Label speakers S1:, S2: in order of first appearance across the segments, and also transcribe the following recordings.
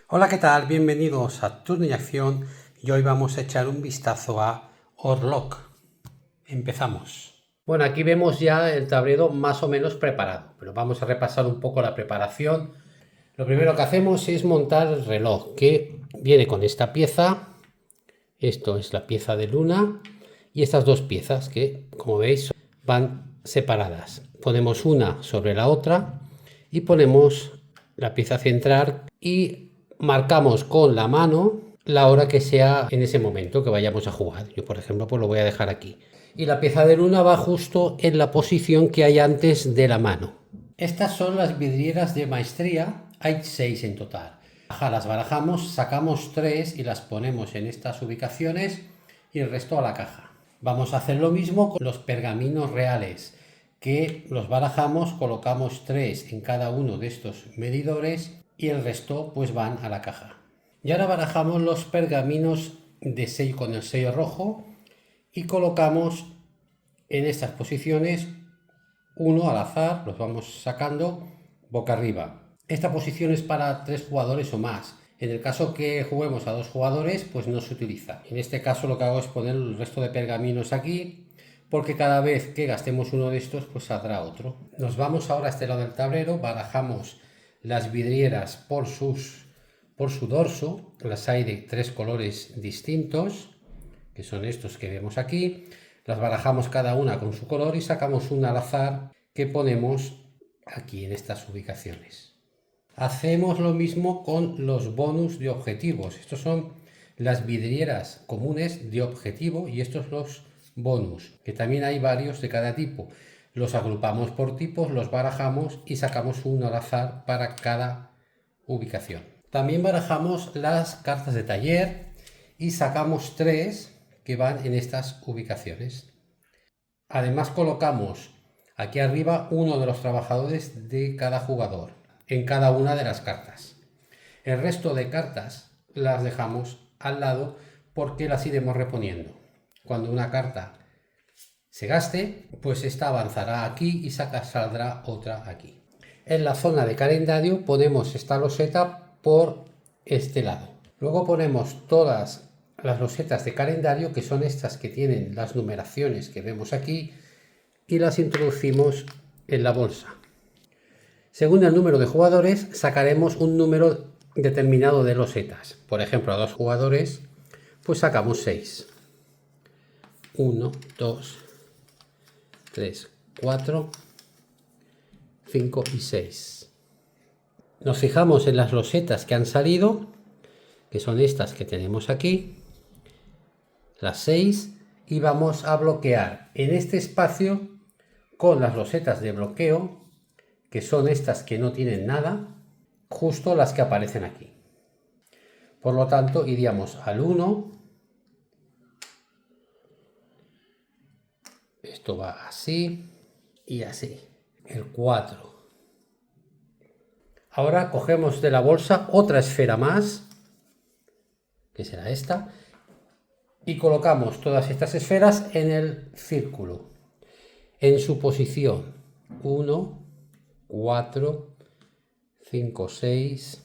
S1: Hola, ¿qué tal? Bienvenidos a Turno y Acción y hoy vamos a echar un vistazo a Orlok. Empezamos. Bueno, aquí vemos ya el tablero más o menos preparado, pero vamos a repasar un poco la preparación. Lo primero que hacemos es montar el reloj, que viene con esta pieza. Esto es la pieza de luna y estas dos piezas que, como veis, van separadas. Ponemos una sobre la otra y ponemos la pieza central y marcamos con la mano la hora que sea en ese momento que vayamos a jugar. Yo, por ejemplo, pues lo voy a dejar aquí. Y la pieza de luna va justo en la posición que hay antes de la mano. Estas son las vidrieras de maestría. Hay 6 en total. Las barajamos, sacamos 3 y las ponemos en estas ubicaciones y el resto a la caja. Vamos a hacer lo mismo con los pergaminos reales, que los barajamos, colocamos 3 en cada uno de estos medidores y el resto pues van a la caja. Y ahora barajamos los pergaminos de sello con el sello rojo y colocamos en estas posiciones uno al azar, los vamos sacando boca arriba. Esta posición es para 3 jugadores o más. En el caso que juguemos a 2 jugadores, pues no se utiliza. En este caso lo que hago es poner el resto de pergaminos aquí, porque cada vez que gastemos uno de estos, pues saldrá otro. Nos vamos ahora a este lado del tablero, barajamos las vidrieras por su dorso. Las hay de 3 colores distintos, que son estos que vemos aquí. Las barajamos cada una con su color y sacamos una al azar que ponemos aquí en estas ubicaciones. Hacemos lo mismo con los bonus de objetivos. Estos son las vidrieras comunes de objetivo y estos los bonus, que también hay varios de cada tipo. Los agrupamos por tipos, los barajamos y sacamos uno al azar para cada ubicación. También barajamos las cartas de taller y sacamos 3 que van en estas ubicaciones. Además colocamos aquí arriba uno de los trabajadores de cada jugador en cada una de las cartas. El resto de cartas las dejamos al lado porque las iremos reponiendo. Cuando una carta se gaste, pues esta avanzará aquí y saldrá otra aquí. En la zona de calendario ponemos esta loseta por este lado. Luego ponemos todas las losetas de calendario, que son estas que tienen las numeraciones que vemos aquí, y las introducimos en la bolsa. Según el número de jugadores, sacaremos un número determinado de losetas. Por ejemplo, a 2 jugadores, pues sacamos 6. 1, 2, 3, 4, 5 y 6. Nos fijamos en las losetas que han salido, que son estas que tenemos aquí, las 6, y vamos a bloquear en este espacio con las losetas de bloqueo, que son estas que no tienen nada, justo las que aparecen aquí. Por lo tanto, iríamos al 1, esto va así y así, el 4. Ahora cogemos de la bolsa otra esfera más, que será esta, y colocamos todas estas esferas en el círculo, en su posición. 1, 4, 5, 6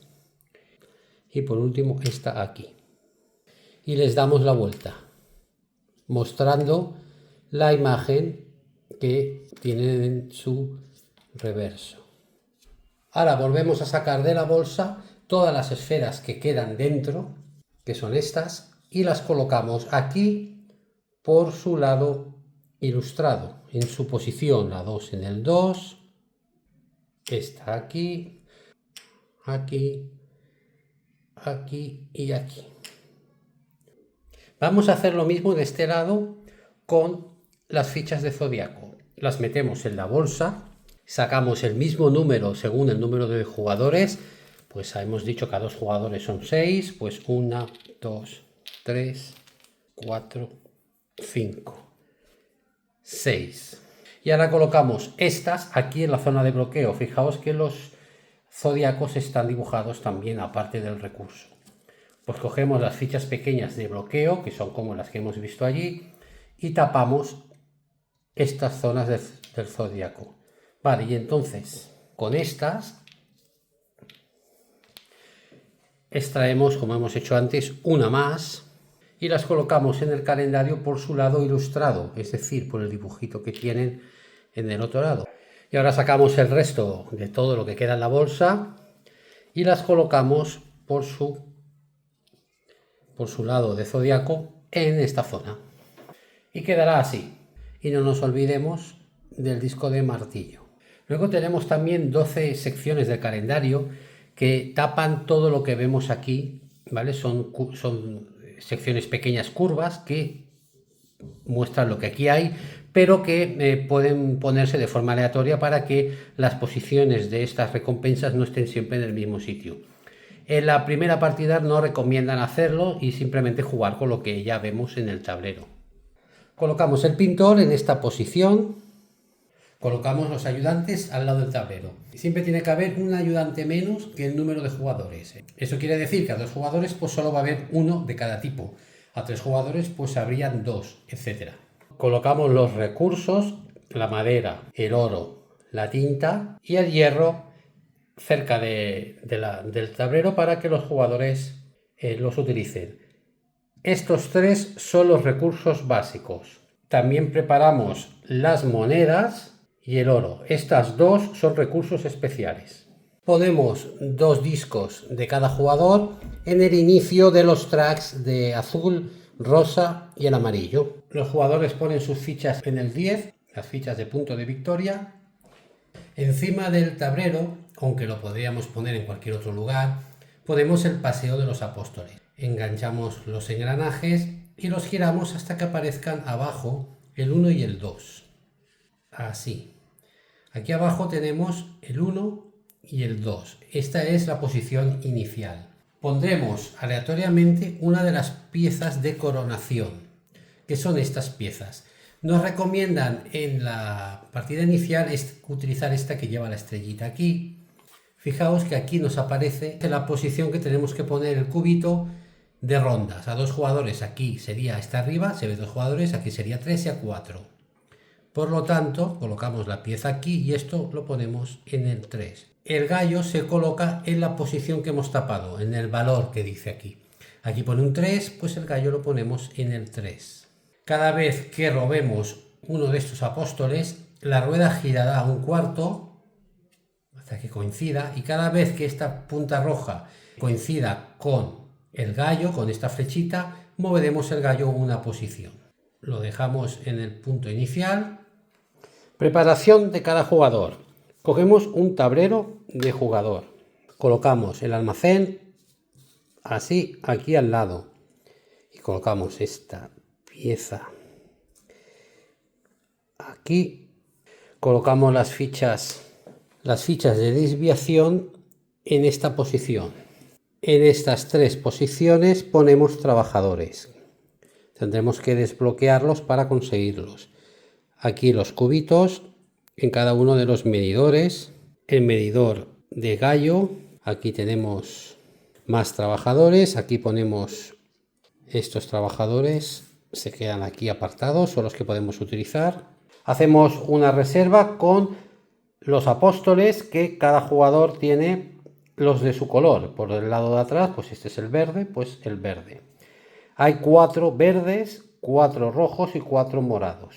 S1: y por último esta aquí. Y les damos la vuelta, mostrando la imagen que tienen en su reverso. Ahora volvemos a sacar de la bolsa todas las esferas que quedan dentro, que son estas, y las colocamos aquí por su lado ilustrado, en su posición, la 2 en el 2, esta aquí, aquí, aquí y aquí. Vamos a hacer lo mismo de este lado con las fichas de zodiaco. Las metemos en la bolsa, sacamos el mismo número según el número de jugadores, pues hemos dicho que a 2 jugadores son 6, pues 1, 2, 3, 4, 5, 6. Y ahora colocamos estas aquí en la zona de bloqueo. Fijaos que los zodiacos están dibujados también aparte del recurso. Pues cogemos las fichas pequeñas de bloqueo, que son como las que hemos visto allí, y tapamos estas zonas del zodiaco. Vale, y entonces con estas extraemos, como hemos hecho antes, una más y las colocamos en el calendario por su lado ilustrado, es decir, por el dibujito que tienen en el otro lado. Y ahora sacamos el resto de todo lo que queda en la bolsa y las colocamos por su lado de zodiaco en esta zona. Y quedará así. Y no nos olvidemos del disco de martillo. Luego tenemos también 12 secciones del calendario que tapan todo lo que vemos aquí, ¿vale? Son secciones pequeñas curvas que muestran lo que aquí hay, pero que pueden ponerse de forma aleatoria para que las posiciones de estas recompensas no estén siempre en el mismo sitio. En la primera partida no recomiendan hacerlo y simplemente jugar con lo que ya vemos en el tablero. Colocamos el pintor en esta posición, colocamos los ayudantes al lado del tablero. Siempre tiene que haber un ayudante menos que el número de jugadores. Eso quiere decir que a 2 jugadores pues solo va a haber uno de cada tipo. A 3 jugadores pues habrían 2, etc. Colocamos los recursos, la madera, el oro, la tinta y el hierro cerca del tablero para que los jugadores los utilicen. Estos 3 son los recursos básicos. También preparamos las monedas y el oro. Estas 2 son recursos especiales. Ponemos 2 discos de cada jugador en el inicio de los tracks de azul, rosa y el amarillo. Los jugadores ponen sus fichas en el 10, las fichas de punto de victoria. Encima del tablero, aunque lo podríamos poner en cualquier otro lugar, ponemos el paseo de los apóstoles. Enganchamos los engranajes y los giramos hasta que aparezcan abajo el 1 y el 2. Así. Aquí abajo tenemos el 1 y el 2. Esta es la posición inicial. Pondremos aleatoriamente una de las piezas de coronación, que son estas piezas. Nos recomiendan en la partida inicial utilizar esta que lleva la estrellita aquí. Fijaos que aquí nos aparece la posición que tenemos que poner el cubito de rondas. A 2 jugadores aquí sería esta arriba, se ve 2 jugadores, aquí sería 3 y a 4. Por lo tanto, colocamos la pieza aquí y esto lo ponemos en el 3. El gallo se coloca en la posición que hemos tapado, en el valor que dice aquí. Aquí pone un 3, pues el gallo lo ponemos en el 3. Cada vez que robemos uno de estos apóstoles, la rueda girará un cuarto hasta que coincida, y cada vez que esta punta roja coincida con el gallo, con esta flechita, moveremos el gallo una posición. Lo dejamos en el punto inicial. Preparación de cada jugador. Cogemos un tablero de jugador. Colocamos el almacén así aquí al lado. Y colocamos esta pieza aquí. Colocamos las fichas de desviación en esta posición. En estas 3 posiciones ponemos trabajadores. Tendremos que desbloquearlos para conseguirlos. Aquí los cubitos en cada uno de los medidores. El medidor de gallo. Aquí tenemos más trabajadores. Aquí ponemos estos trabajadores. Se quedan aquí apartados, son los que podemos utilizar. Hacemos una reserva con los apóstoles que cada jugador tiene los de su color. Por el lado de atrás, pues este es el verde, pues el verde. Hay 4 verdes, 4 rojos y 4 morados.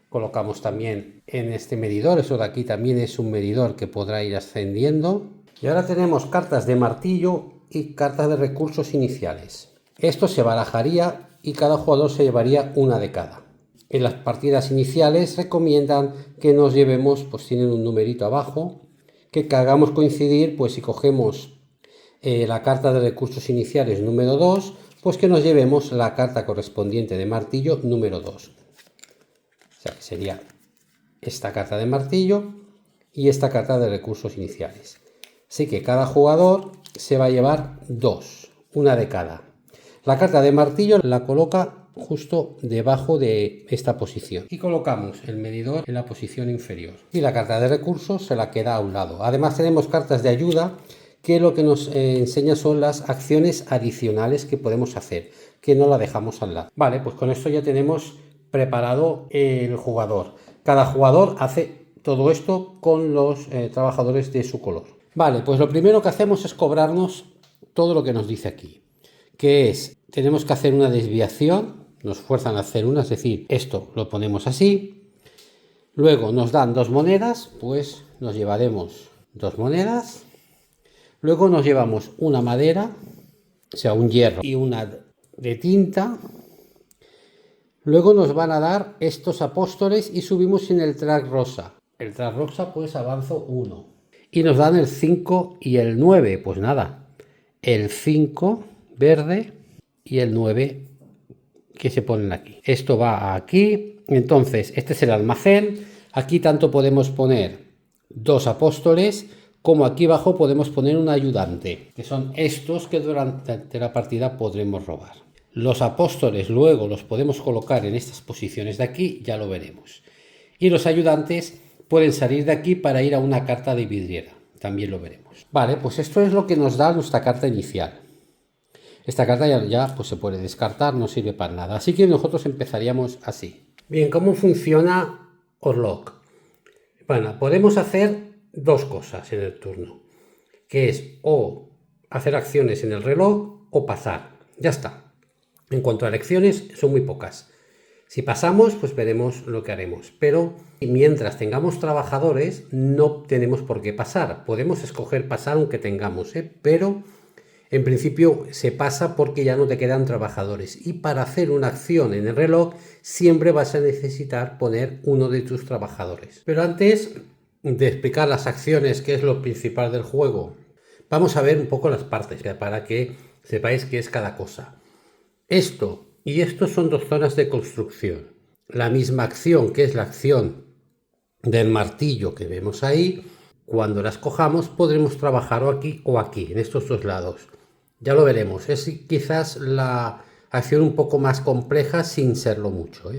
S1: Colocamos también en este medidor, eso de aquí también es un medidor que podrá ir ascendiendo. Y ahora tenemos cartas de martillo y cartas de recursos iniciales. Esto se barajaría y cada jugador se llevaría una de cada. En las partidas iniciales recomiendan que nos llevemos, pues tienen un numerito abajo, que hagamos coincidir, pues si cogemos la carta de recursos iniciales número 2, pues que nos llevemos la carta correspondiente de martillo número 2. O sea, que sería esta carta de martillo y esta carta de recursos iniciales. Así que cada jugador se va a llevar 2, una de cada. La carta de martillo la coloca justo debajo de esta posición y colocamos el medidor en la posición inferior. Y la carta de recursos se la queda a un lado. Además tenemos cartas de ayuda que lo que nos enseña son las acciones adicionales que podemos hacer, que no la dejamos al lado. Vale, pues con esto ya tenemos preparado el jugador. Cada jugador hace todo esto con los trabajadores de su color. Vale, pues lo primero que hacemos es cobrarnos todo lo que nos dice aquí, que es, tenemos que hacer una desviación, nos fuerzan a hacer una, es decir, esto lo ponemos así, luego nos dan 2 monedas, pues nos llevaremos 2 monedas, luego nos llevamos una madera, o sea, un hierro y una de tinta. Luego nos van a dar estos apóstoles y subimos en el track rosa. El track rosa pues avanzo 1. Y nos dan el 5 y el 9. Pues nada, el 5 verde y el 9 que se ponen aquí. Esto va aquí. Entonces, este es el almacén. Aquí tanto podemos poner 2 apóstoles como aquí abajo podemos poner un ayudante, que son estos que durante la partida podremos robar. Los apóstoles luego los podemos colocar en estas posiciones de aquí, ya lo veremos. Y los ayudantes pueden salir de aquí para ir a una carta de vidriera, también lo veremos. Vale, pues esto es lo que nos da nuestra carta inicial. Esta carta ya pues se puede descartar, no sirve para nada. Así que nosotros empezaríamos así. Bien, ¿cómo funciona Orlok? Bueno, podemos hacer 2 cosas en el turno, que es o hacer acciones en el reloj o pasar. Ya está. En cuanto a elecciones, son muy pocas. Si pasamos, pues veremos lo que haremos. Pero mientras tengamos trabajadores, no tenemos por qué pasar. Podemos escoger pasar aunque tengamos, pero en principio se pasa porque ya no te quedan trabajadores. Y para hacer una acción en el reloj, siempre vas a necesitar poner uno de tus trabajadores. Pero antes de explicar las acciones, que es lo principal del juego, vamos a ver un poco las partes para que sepáis qué es cada cosa. Esto y esto son 2 zonas de construcción. La misma acción, que es la acción del martillo que vemos ahí, cuando la escojamos podremos trabajar o aquí, en estos 2 lados. Ya lo veremos, es quizás la acción un poco más compleja sin serlo mucho.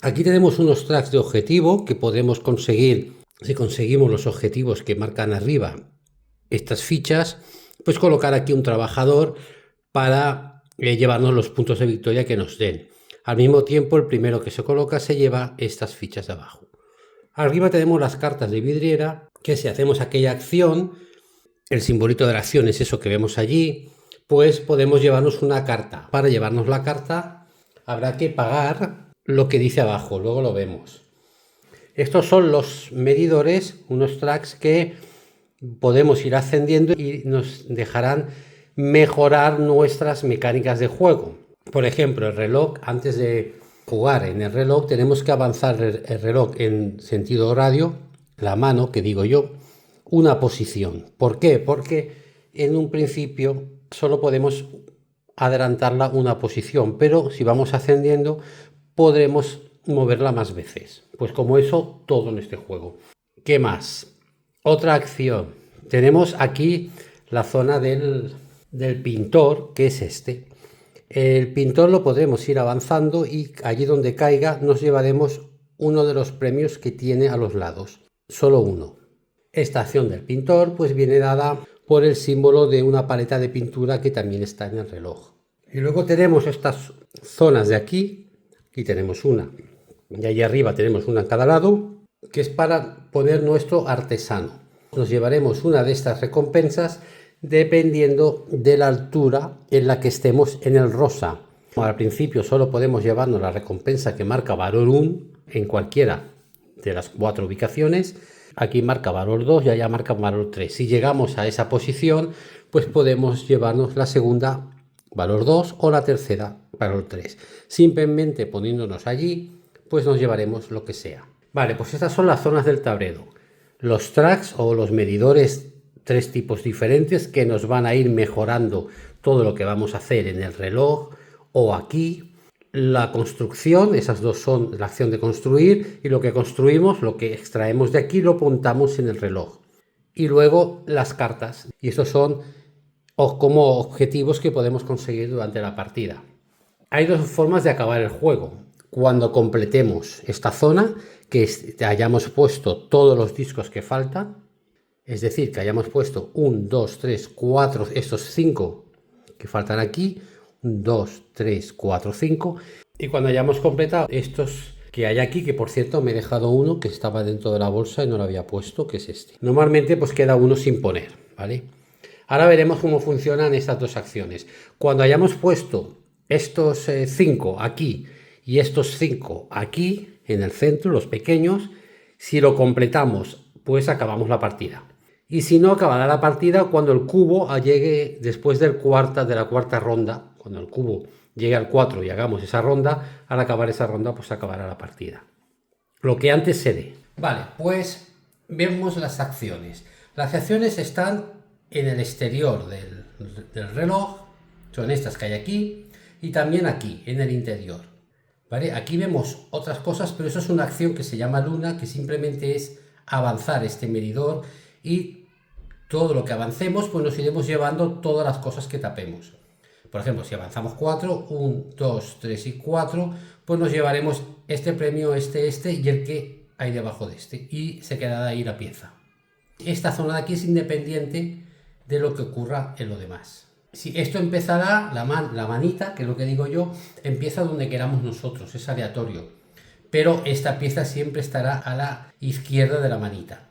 S1: Aquí tenemos unos tracks de objetivo que podemos conseguir, si conseguimos los objetivos que marcan arriba estas fichas, pues colocar aquí un trabajador para llevarnos los puntos de victoria que nos den. Al mismo tiempo, el primero que se coloca se lleva estas fichas de abajo. Arriba tenemos las cartas de vidriera, que si hacemos aquella acción, el simbolito de la acción es eso que vemos allí, pues podemos llevarnos una carta. Para llevarnos la carta habrá que pagar lo que dice abajo, luego lo vemos. Estos son los medidores, unos tracks que podemos ir ascendiendo y nos dejarán mejorar nuestras mecánicas de juego. Por ejemplo, el reloj, antes de jugar en el reloj, tenemos que avanzar el reloj en sentido horario, la mano, que digo yo, una posición. ¿Por qué? Porque en un principio solo podemos adelantarla una posición, pero si vamos ascendiendo podremos moverla más veces. Pues como eso, todo en este juego. ¿Qué más? Otra acción. Tenemos aquí la zona del pintor, que es este. El pintor lo podremos ir avanzando y allí donde caiga nos llevaremos uno de los premios que tiene a los lados, solo uno. Esta acción del pintor pues viene dada por el símbolo de una paleta de pintura que también está en el reloj. Y luego tenemos estas zonas de aquí, aquí tenemos una, y allí arriba tenemos una en cada lado, que es para poner nuestro artesano. Nos llevaremos una de estas recompensas dependiendo de la altura en la que estemos en el rosa. Al principio solo podemos llevarnos la recompensa que marca valor 1 en cualquiera de las 4 ubicaciones. Aquí marca valor 2 y allá marca valor 3. Si llegamos a esa posición, pues podemos llevarnos la segunda valor 2 o la tercera valor 3. Simplemente poniéndonos allí, pues nos llevaremos lo que sea. Vale, pues estas son las zonas del tablero. Los tracks o los medidores, 3 tipos diferentes que nos van a ir mejorando todo lo que vamos a hacer en el reloj o aquí. La construcción, esas 2 son la acción de construir, y lo que construimos, lo que extraemos de aquí, lo apuntamos en el reloj. Y luego las cartas, y estos son como objetivos que podemos conseguir durante la partida. Hay 2 formas de acabar el juego. Cuando completemos esta zona, que hayamos puesto todos los discos que faltan, es decir, que hayamos puesto 1, 2, 3, 4, estos 5 que faltan aquí, 1, 2, 3, 4, 5, y cuando hayamos completado estos que hay aquí, que por cierto me he dejado uno que estaba dentro de la bolsa y no lo había puesto, que es este. Normalmente pues queda uno sin poner, ¿vale? Ahora veremos cómo funcionan estas dos acciones. Cuando hayamos puesto estos 5 aquí y estos 5 aquí, en el centro, los pequeños, si lo completamos, pues acabamos la partida. Y si no, acabará la partida cuando el cubo llegue después de la cuarta ronda, cuando el cubo llegue al 4 y hagamos esa ronda, al acabar esa ronda, pues acabará la partida. Lo que antes se dé. Vale, pues vemos las acciones. Las acciones están en el exterior del reloj, son estas que hay aquí, y también aquí, en el interior. ¿Vale? Aquí vemos otras cosas, pero eso es una acción que se llama luna, que simplemente es avanzar este medidor, y todo lo que avancemos, pues nos iremos llevando todas las cosas que tapemos. Por ejemplo, si avanzamos 4, 1, 2, 3 y 4, pues nos llevaremos este premio, este y el que hay debajo de este, y se quedará ahí la pieza. Esta zona de aquí es independiente de lo que ocurra en lo demás. Si esto empezará, la manita, que es lo que digo yo, empieza donde queramos nosotros, es aleatorio. Pero esta pieza siempre estará a la izquierda de la manita.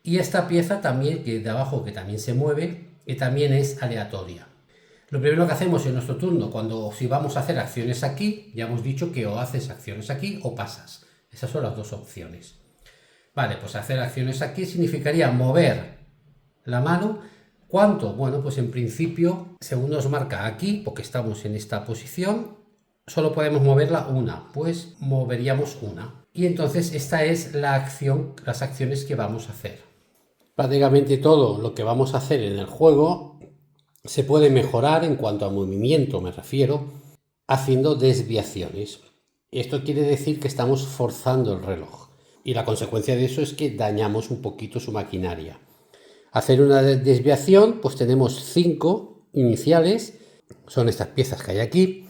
S1: Y esta pieza también, que de abajo, que también se mueve, y también es aleatoria. Lo primero que hacemos en nuestro turno, si vamos a hacer acciones aquí, ya hemos dicho que o haces acciones aquí o pasas. Esas son las dos opciones. Vale, pues hacer acciones aquí significaría mover la mano. ¿Cuánto? Bueno, pues en principio, según nos marca aquí, porque estamos en esta posición, solo podemos moverla una, pues moveríamos una. Y entonces esta es la acción, las acciones que vamos a hacer. Prácticamente todo lo que vamos a hacer en el juego se puede mejorar en cuanto a movimiento, me refiero, haciendo desviaciones. Esto quiere decir que estamos forzando el reloj. Y la consecuencia de eso es que dañamos un poquito su maquinaria. Hacer una desviación, pues tenemos 5 iniciales, son estas piezas que hay aquí,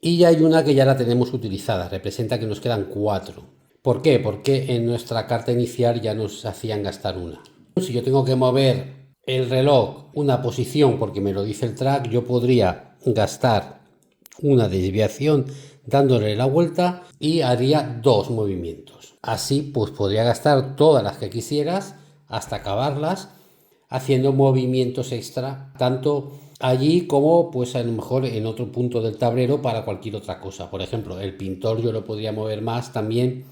S1: y hay una que ya la tenemos utilizada, representa que nos quedan 4. ¿Por qué? Porque en nuestra carta inicial ya nos hacían gastar una. Si yo tengo que mover el reloj una posición porque me lo dice el track, yo podría gastar una desviación dándole la vuelta y haría 2 movimientos. Así pues podría gastar todas las que quisieras hasta acabarlas haciendo movimientos extra, tanto allí como pues a lo mejor en otro punto del tablero para cualquier otra cosa. Por ejemplo, el pintor yo lo podría mover más también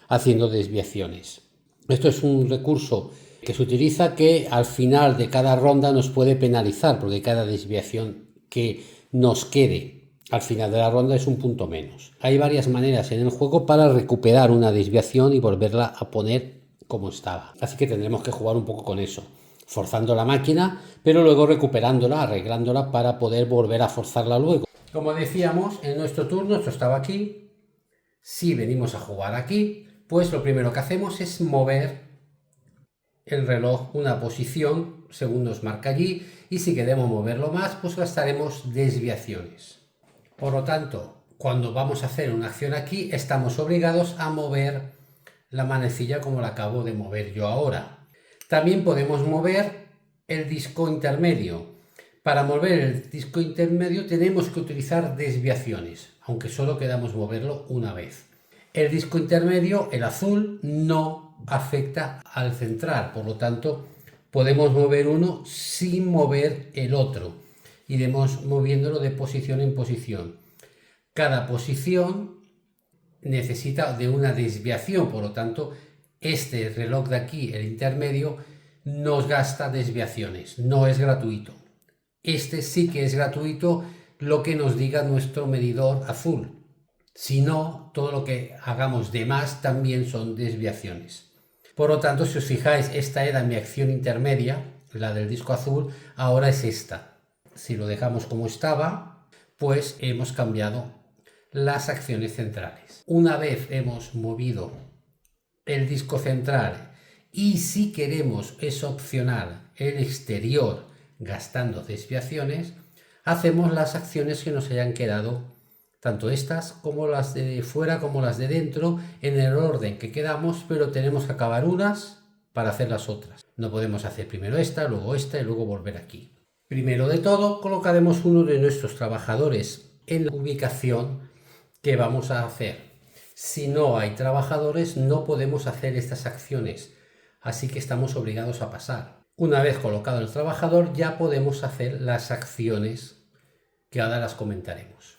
S1: haciendo desviaciones. Esto es un recurso que se utiliza que al final de cada ronda nos puede penalizar, porque cada desviación que nos quede al final de la ronda es un punto menos. Hay varias maneras en el juego para recuperar una desviación y volverla a poner como estaba. Así que tendremos que jugar un poco con eso, forzando la máquina, pero luego recuperándola, arreglándola para poder volver a forzarla luego. Como decíamos, en nuestro turno, esto estaba aquí. Si venimos a jugar aquí, pues lo primero que hacemos es mover el reloj una posición según nos marca allí, y si queremos moverlo más, pues gastaremos desviaciones. Por lo tanto, cuando vamos a hacer una acción aquí, estamos obligados a mover la manecilla como la acabo de mover yo ahora. También podemos mover el disco intermedio. Para mover el disco intermedio tenemos que utilizar desviaciones, aunque solo queramos moverlo una vez. El disco intermedio, el azul, no afecta al central, por lo tanto podemos mover uno sin mover el otro. Iremos moviéndolo de posición en posición. Cada posición necesita de una desviación, por lo tanto este reloj de aquí, el intermedio, nos gasta desviaciones, no es gratuito. Este sí que es gratuito, lo que nos diga nuestro medidor azul. Si no, todo lo que hagamos de más también son desviaciones. Por lo tanto, si os fijáis, esta era mi acción intermedia, la del disco azul, ahora es esta. Si lo dejamos como estaba, pues hemos cambiado las acciones centrales. Una vez hemos movido el disco central y si queremos, es opcional, el exterior gastando desviaciones, hacemos las acciones que nos hayan quedado, tanto estas como las de fuera como las de dentro, en el orden que quedamos, pero tenemos que acabar unas para hacer las otras. No podemos hacer primero esta, luego esta y luego volver aquí. Primero de todo, colocaremos uno de nuestros trabajadores en la ubicación que vamos a hacer. Si no hay trabajadores, no podemos hacer estas acciones, así que estamos obligados a pasar. Una vez colocado el trabajador, ya podemos hacer las acciones que ahora las comentaremos.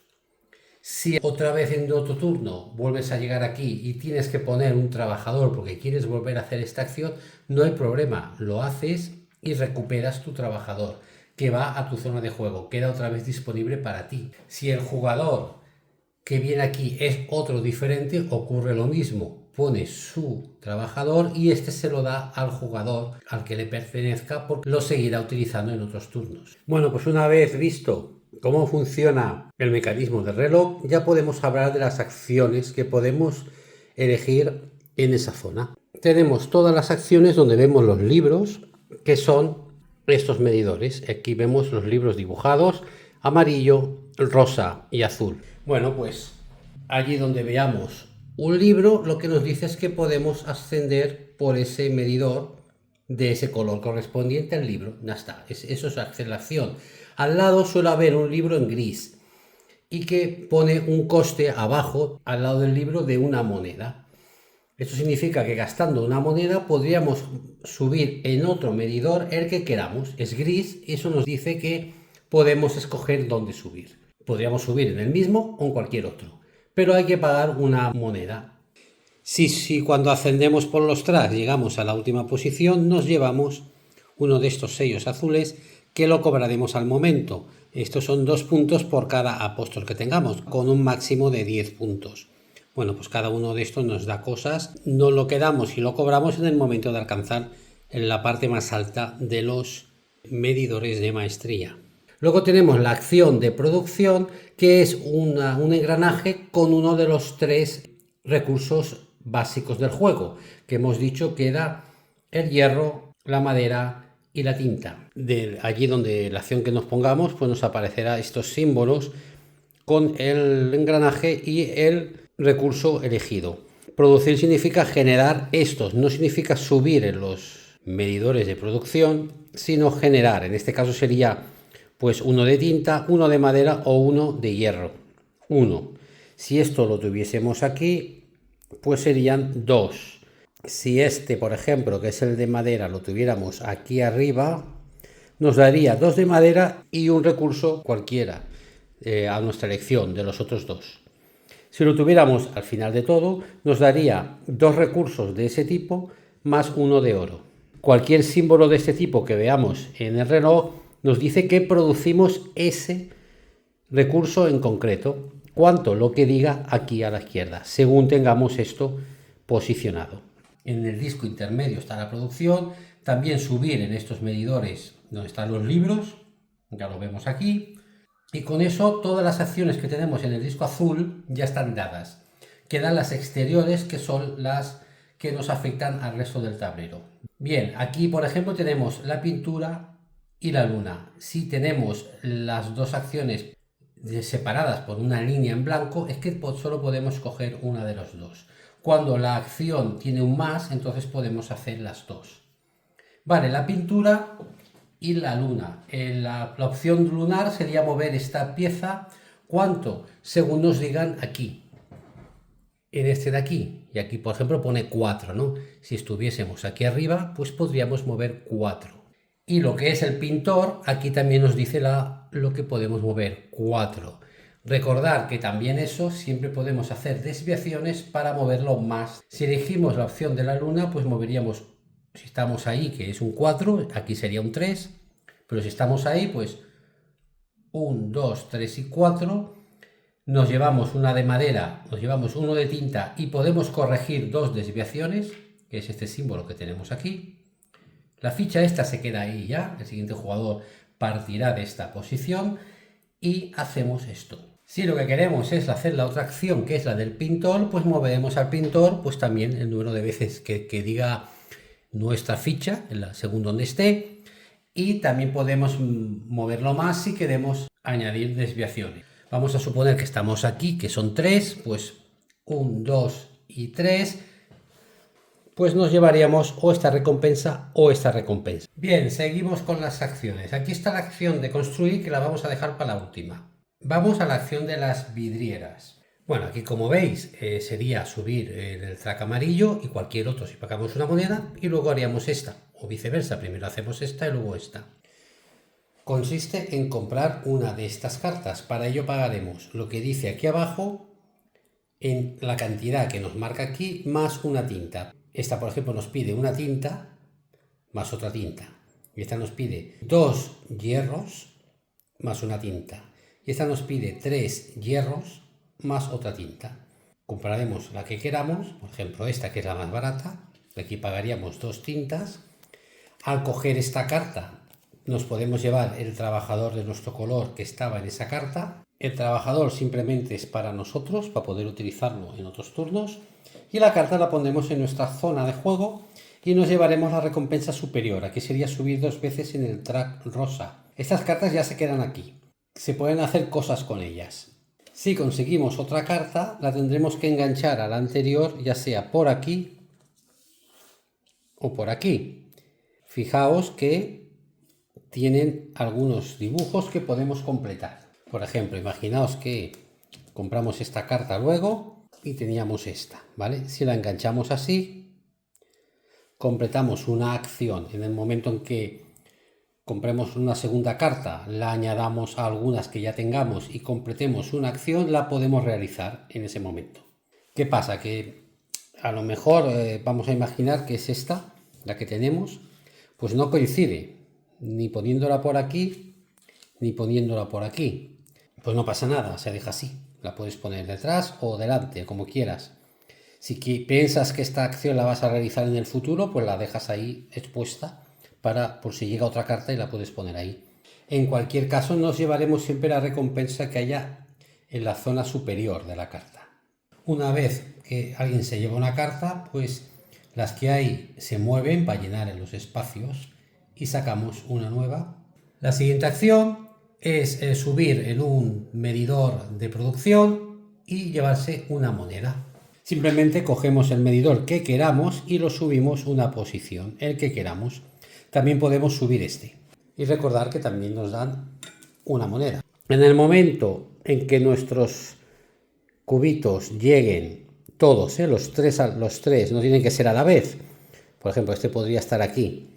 S1: Si otra vez en otro turno vuelves a llegar aquí y tienes que poner un trabajador porque quieres volver a hacer esta acción, no hay problema, lo haces y recuperas tu trabajador que va a tu zona de juego, queda otra vez disponible para ti. Si el jugador que viene aquí es otro diferente, ocurre lo mismo, pone su trabajador y este se lo da al jugador al que le pertenezca porque lo seguirá utilizando en otros turnos. Bueno, pues una vez visto cómo funciona el mecanismo del reloj, ya podemos hablar de las acciones que podemos elegir en esa zona. Tenemos todas las acciones donde vemos los libros, que son estos medidores. Aquí vemos los libros dibujados, amarillo, rosa y azul. Bueno, pues allí donde veamos un libro, lo que nos dice es que podemos ascender por ese medidor de ese color correspondiente al libro. Ya está, eso es hacer la acción. Al lado suele haber un libro en gris y que pone un coste abajo al lado del libro de una moneda. Esto significa que gastando una moneda podríamos subir en otro medidor el que queramos. Es gris y eso nos dice que podemos escoger dónde subir. Podríamos subir en el mismo o en cualquier otro, pero hay que pagar una moneda. Si cuando ascendemos por los tracks llegamos a la última posición, nos llevamos uno de estos sellos azules que lo cobraremos al momento. Estos son 2 puntos por cada apóstol que tengamos, con un máximo de 10 puntos. Bueno, pues cada uno de estos nos da cosas, nos lo quedamos y lo cobramos en el momento de alcanzar en la parte más alta de los medidores de maestría. Luego tenemos la acción de producción, que es un engranaje con uno de los 3 recursos básicos del juego, que hemos dicho que era el hierro, la madera y la tinta. De allí donde la acción que nos pongamos, pues nos aparecerá estos símbolos con el engranaje y el recurso elegido. Producir significa generar estos, no significa subir en los medidores de producción, sino generar. En este caso sería pues uno de tinta, uno de madera o uno de hierro. 1. Si esto lo tuviésemos aquí, pues serían 2. Si este, por ejemplo, que es el de madera, lo tuviéramos aquí arriba, nos daría 2 de madera y un recurso cualquiera a nuestra elección de los otros 2. Si lo tuviéramos al final de todo, nos daría 2 recursos de ese tipo más uno de oro. Cualquier símbolo de este tipo que veamos en el reloj nos dice que producimos ese recurso en concreto. ¿Cuánto? Lo que diga aquí a la izquierda, según tengamos esto posicionado. En el disco intermedio está la producción. También subir en estos medidores donde están los libros, ya lo vemos aquí. Y con eso todas las acciones que tenemos en el disco azul ya están dadas. Quedan las exteriores, que son las que nos afectan al resto del tablero. Bien, aquí por ejemplo tenemos la pintura y la luna. Si tenemos las dos acciones separadas por una línea en blanco, es que solo podemos coger una de los dos. Cuando la acción tiene un más, entonces podemos hacer las dos. Vale, la pintura y la luna. La opción lunar sería mover esta pieza. ¿Cuánto? Según nos digan aquí. En este de aquí. Y aquí, por ejemplo, pone 4, ¿no? Si estuviésemos aquí arriba, pues podríamos mover 4. Y lo que es el pintor, aquí también nos dice lo que podemos mover, 4. Recordar que también eso siempre podemos hacer desviaciones para moverlo más. Si elegimos la opción de la luna, pues moveríamos, si estamos ahí, que es un 4, aquí sería un 3, pero si estamos ahí, pues 1, 2, 3 y 4, nos llevamos una de madera, nos llevamos uno de tinta y podemos corregir 2 desviaciones, que es este símbolo que tenemos aquí. La ficha esta se queda ahí ya, el siguiente jugador partirá de esta posición y hacemos esto. Si lo que queremos es hacer la otra acción, que es la del pintor, pues moveremos al pintor pues también el número de veces que diga nuestra ficha, según donde esté, y también podemos moverlo más si queremos añadir desviaciones. Vamos a suponer que estamos aquí, que son 3, pues 1, 2 y 3, pues nos llevaríamos o esta recompensa o esta recompensa. Bien, seguimos con las acciones. Aquí está la acción de construir, que la vamos a dejar para la última. Vamos a la acción de las vidrieras. Bueno, aquí como veis sería subir el track amarillo y cualquier otro si pagamos una moneda y luego haríamos esta o viceversa, primero hacemos esta y luego esta. Consiste en comprar una de estas cartas, para ello pagaremos lo que dice aquí abajo en la cantidad que nos marca aquí más una tinta. Esta por ejemplo nos pide una tinta más otra tinta y esta nos pide 2 hierros más una tinta y esta nos pide 3 hierros más otra tinta. Compraremos la que queramos, por ejemplo esta que es la más barata, aquí pagaríamos 2 tintas. Al coger esta carta nos podemos llevar el trabajador de nuestro color que estaba en esa carta. El trabajador simplemente es para nosotros, para poder utilizarlo en otros turnos, y la carta la pondremos en nuestra zona de juego y nos llevaremos la recompensa superior. Aquí sería subir 2 veces en el track rosa. Estas cartas ya se quedan aquí, se pueden hacer cosas con ellas. Si conseguimos otra carta, la tendremos que enganchar a la anterior, ya sea por aquí o por aquí. Fijaos que tienen algunos dibujos que podemos completar. Por ejemplo, imaginaos que compramos esta carta luego y teníamos esta, ¿vale? Si la enganchamos así, completamos una acción. En el momento en que compremos una segunda carta, la añadamos a algunas que ya tengamos y completemos una acción, la podemos realizar en ese momento. ¿Qué pasa? Que a lo mejor vamos a imaginar que es esta, la que tenemos, pues no coincide, ni poniéndola por aquí, ni poniéndola por aquí. Pues no pasa nada, se deja así. La puedes poner detrás o delante, como quieras. Si piensas que esta acción la vas a realizar en el futuro, pues la dejas ahí expuesta para por si llega otra carta y la puedes poner ahí. En cualquier caso, nos llevaremos siempre la recompensa que haya en la zona superior de la carta. Una vez que alguien se lleva una carta, pues las que hay se mueven para llenar en los espacios y sacamos una nueva. La siguiente acción es subir en un medidor de producción y llevarse una moneda. Simplemente cogemos el medidor que queramos y lo subimos una posición, el que queramos. También podemos subir este. Y recordar que también nos dan una moneda. En el momento en que nuestros cubitos lleguen todos, los tres, no tienen que ser a la vez. Por ejemplo, este podría estar aquí.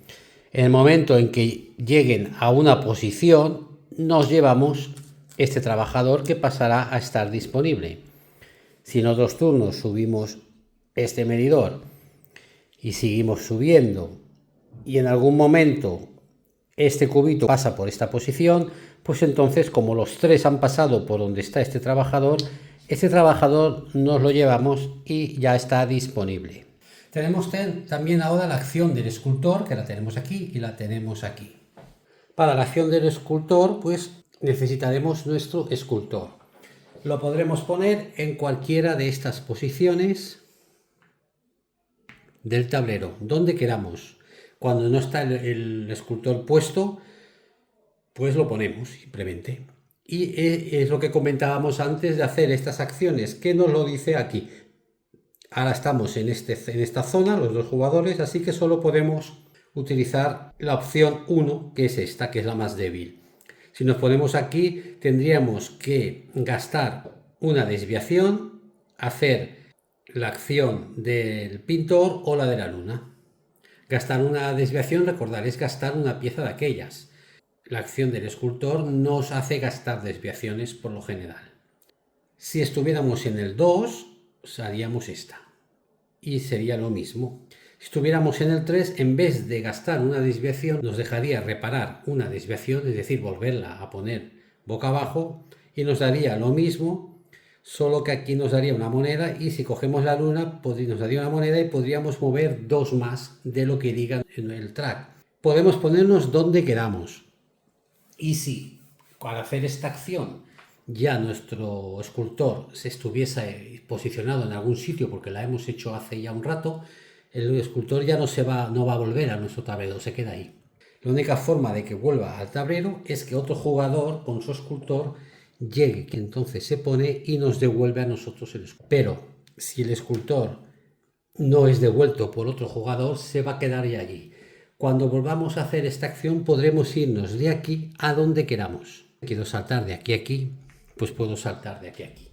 S1: En el momento en que lleguen a una posición, nos llevamos este trabajador que pasará a estar disponible. Si en otros turnos subimos este medidor y seguimos subiendo y en algún momento este cubito pasa por esta posición, pues entonces como los tres han pasado por donde está este trabajador nos lo llevamos y ya está disponible. Tenemos también ahora la acción del escultor, que la tenemos aquí y la tenemos aquí. Para la acción del escultor, pues necesitaremos nuestro escultor. Lo podremos poner en cualquiera de estas posiciones del tablero, donde queramos. Cuando no está el escultor puesto, pues lo ponemos simplemente. Y es lo que comentábamos antes de hacer estas acciones, que nos lo dice aquí. Ahora estamos en esta zona, los dos jugadores, así que solo podemos utilizar la opción 1, que es esta, que es la más débil. Si nos ponemos aquí, tendríamos que gastar una desviación, hacer la acción del pintor o la de la luna. Gastar una desviación, recordar, es gastar una pieza de aquellas. La acción del escultor nos hace gastar desviaciones por lo general. Si estuviéramos en el 2, haríamos esta. Y sería lo mismo. Si estuviéramos en el 3, en vez de gastar una desviación, nos dejaría reparar una desviación, es decir, volverla a poner boca abajo, y nos daría lo mismo, solo que aquí nos daría una moneda, y si cogemos la luna, nos daría una moneda y podríamos mover 2 más de lo que diga en el track. Podemos ponernos donde queramos. Y si al hacer esta acción ya nuestro escultor se estuviese posicionado en algún sitio porque la hemos hecho hace ya un rato, el escultor ya no va a volver a nuestro tablero, se queda ahí. La única forma de que vuelva al tablero es que otro jugador con su escultor llegue, que entonces se pone y nos devuelve a nosotros el escultor. Pero si el escultor no es devuelto por otro jugador, se va a quedar ya allí. Cuando volvamos a hacer esta acción podremos irnos de aquí a donde queramos. Quiero saltar de aquí a aquí, pues puedo saltar de aquí a aquí.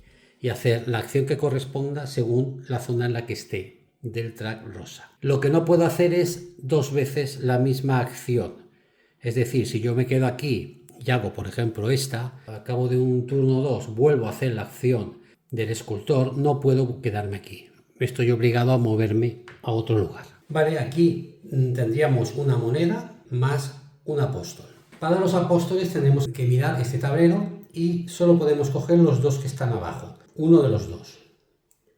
S1: y hacer la acción que corresponda según la zona en la que esté del track rosa. Lo que no puedo hacer es dos veces la misma acción. Es decir, si yo me quedo aquí y hago, por ejemplo, esta, al cabo de un turno 2 vuelvo a hacer la acción del escultor, no puedo quedarme aquí. Estoy obligado a moverme a otro lugar. Vale, aquí tendríamos una moneda más un apóstol. Para los apóstoles tenemos que mirar este tablero y solo podemos coger los dos que están abajo. Uno de los dos.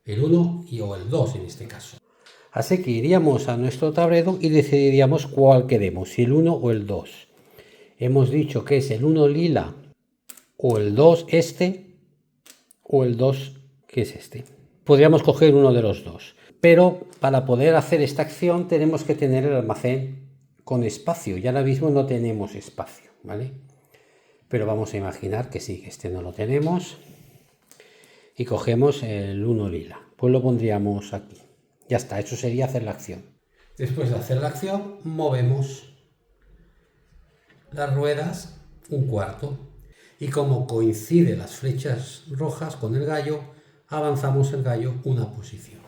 S1: El 1 o el 2 en este caso. Así que iríamos a nuestro tablero y decidiríamos cuál queremos, si el 1 o el 2. Hemos dicho que es el 1 lila o el 2 este o el 2 que es este. Podríamos coger uno de los dos. Pero para poder hacer esta acción tenemos que tener el almacén con espacio. Y ahora mismo no tenemos espacio, ¿vale? Pero vamos a imaginar que sí, que este no lo tenemos. Y cogemos el 1 lila. Pues lo pondríamos aquí. Ya está, eso sería hacer la acción. Después de hacer la acción, movemos las ruedas un cuarto. Y como coinciden las flechas rojas con el gallo, avanzamos el gallo una posición.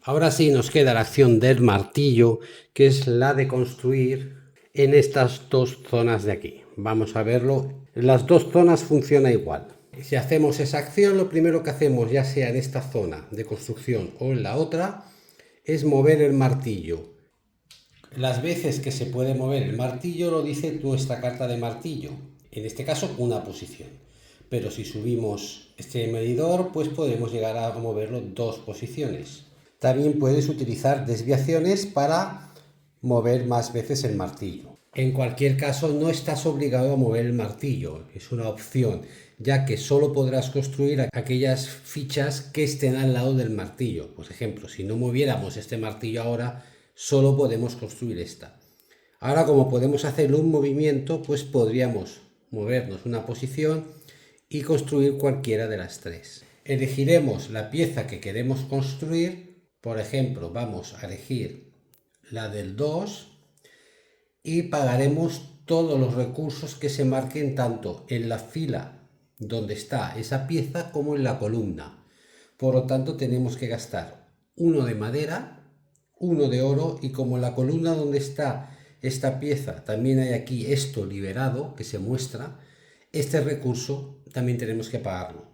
S1: Ahora sí nos queda la acción del martillo, que es la de construir en estas dos zonas de aquí. Vamos a verlo. En las dos zonas funciona igual. Si hacemos esa acción, lo primero que hacemos, ya sea en esta zona de construcción o en la otra, es mover el martillo. Las veces que se puede mover el martillo lo dice nuestra carta de martillo. En este caso, una posición. Pero si subimos este medidor, pues podemos llegar a moverlo dos posiciones. También puedes utilizar desviaciones para mover más veces el martillo. En cualquier caso, no estás obligado a mover el martillo, es una opción, ya que solo podrás construir aquellas fichas que estén al lado del martillo. Por ejemplo, si no moviéramos este martillo ahora, solo podemos construir esta. Ahora, como podemos hacer un movimiento, pues podríamos movernos una posición y construir cualquiera de las tres. Elegiremos la pieza que queremos construir. Por ejemplo, vamos a elegir la del 2 y pagaremos todos los recursos que se marquen tanto en la fila donde está esa pieza como en la columna. Por lo tanto, tenemos que gastar uno de madera, uno de oro, y como en la columna donde está esta pieza también hay aquí esto liberado que se muestra, este recurso también tenemos que pagarlo.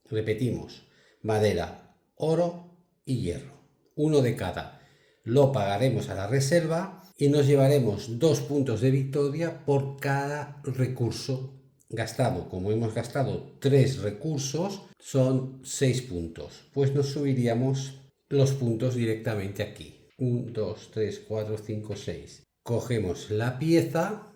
S1: Repetimos, madera, oro y hierro, uno de cada. Lo pagaremos a la reserva y nos llevaremos 2 puntos de victoria por cada recurso gastado. Como hemos gastado 3 recursos, son 6 puntos. Pues nos subiríamos los puntos directamente aquí. 1, 2, 3, 4, 5, 6. Cogemos la pieza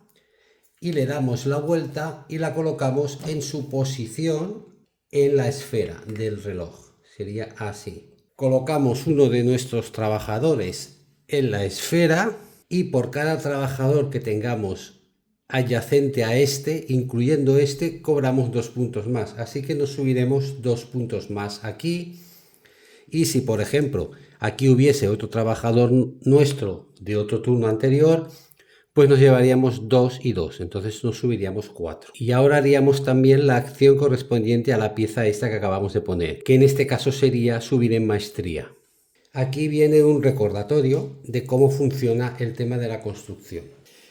S1: y le damos la vuelta y la colocamos en su posición en la esfera del reloj. Sería así. Colocamos uno de nuestros trabajadores en la esfera y por cada trabajador que tengamos adyacente a este, incluyendo este, cobramos 2 puntos más. Así que nos subiremos 2 puntos más aquí. Y si, por ejemplo, aquí hubiese otro trabajador nuestro de otro turno anterior, pues nos llevaríamos 2 y 2, entonces nos subiríamos 4. Y ahora haríamos también la acción correspondiente a la pieza esta que acabamos de poner, que en este caso sería subir en maestría. Aquí viene un recordatorio de cómo funciona el tema de la construcción.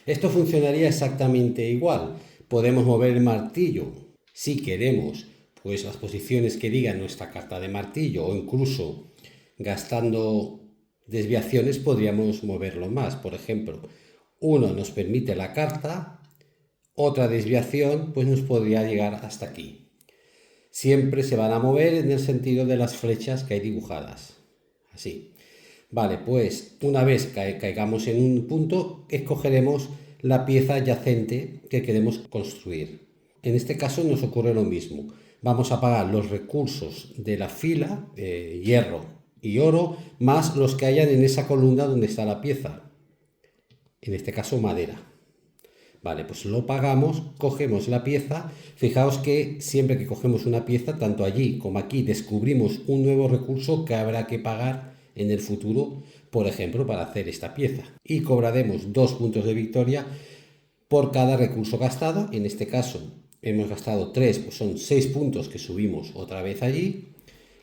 S1: Esto funcionaría exactamente igual. Podemos mover el martillo si queremos, pues las posiciones que diga nuestra carta de martillo, o incluso gastando desviaciones podríamos moverlo más. Por ejemplo, uno nos permite la carta, otra desviación pues nos podría llegar hasta aquí. Siempre se van a mover en el sentido de las flechas que hay dibujadas. Así. Vale, pues una vez que caigamos en un punto, escogeremos la pieza adyacente que queremos construir. En este caso nos ocurre lo mismo. Vamos a pagar los recursos de la fila, hierro y oro, más los que hayan en esa columna donde está la pieza. En este caso madera. Vale, pues lo pagamos, cogemos la pieza. Fijaos que siempre que cogemos una pieza, tanto allí como aquí, descubrimos un nuevo recurso que habrá que pagar en el futuro, por ejemplo, para hacer esta pieza. Y cobraremos 2 puntos de victoria por cada recurso gastado. En este caso hemos gastado 3, pues son 6 puntos que subimos otra vez allí.